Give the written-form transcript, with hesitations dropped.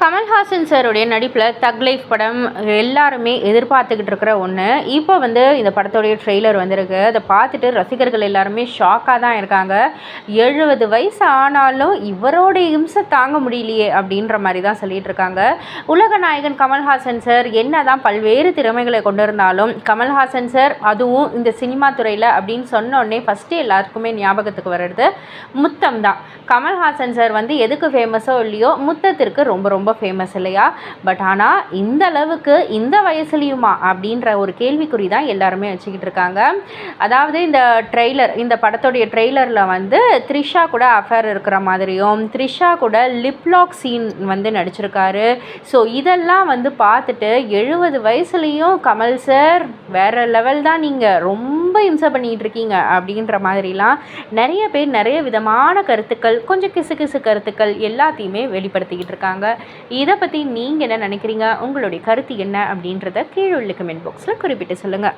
கமல்ஹாசன் சாருடைய நடிப்பில் தக் லைஃப் படம் எல்லாருமே எதிர்பார்த்துக்கிட்டு இருக்கிற ஒன்று. இப்போ இந்த படத்தோடைய ட்ரெய்லர் வந்திருக்கு. அதை பார்த்துட்டு ரசிகர்கள் எல்லாருமே ஷாக்காக தான் இருக்காங்க. 70 வயசு ஆனாலும் இவரோடைய இம்சை தாங்க முடியலையே அப்படின்ற மாதிரி தான் சொல்லிட்டு இருக்காங்க. உலக நாயகன் கமல்ஹாசன் சார் என்ன தான் பல்வேறு திறமைகளை கொண்டு இருந்தாலும் கமல்ஹாசன் சார் அதுவும் இந்த சினிமா துறையில் அப்படின்னு சொன்னோடனே ஃபஸ்ட்டு எல்லாருக்குமே ஞாபகத்துக்கு வர்றது முத்தம் தான். கமல்ஹாசன் சார் எதுக்கு ஃபேமஸோ இல்லையோ முத்தத்திற்கு ரொம்ப ரொம்ப ஃபேமஸ் இல்லையா? பட் ஆனால் இந்த அளவுக்கு இந்த வயசுலையுமா அப்படின்ற ஒரு கேள்விக்குறி தான் எல்லாருமே வச்சுக்கிட்டு இருக்காங்க. அதாவது இந்த படத்துடைய ட்ரெய்லரில் த்ரிஷா கூட அஃபேர் இருக்கிற மாதிரியும் த்ரிஷா கூட லிப்லாக் சீன் நடிச்சிருக்காரு. ஸோ இதெல்லாம் பார்த்துட்டு 70 வயசுலேயும் கமல் சார் வேறு லெவல் தான், நீங்கள் ரொம்ப இம்சை பண்ணிகிட்டு இருக்கீங்க அப்படின்ற மாதிரிலாம் நிறைய பேர் நிறைய விதமான கருத்துக்கள், கொஞ்சம் கிசு கிசு கருத்துக்கள் எல்லாத்தையுமே வெளிப்படுத்திக்கிட்டு இருக்காங்க. இதை பற்றி நீங்கள் என்ன நினைக்கிறீங்க? உங்களுடைய கருத்து என்ன அப்படின்றத கீழே உள்ள கமெண்ட் பாக்ஸில் குறிப்பிட்டு சொல்லுங்கள்.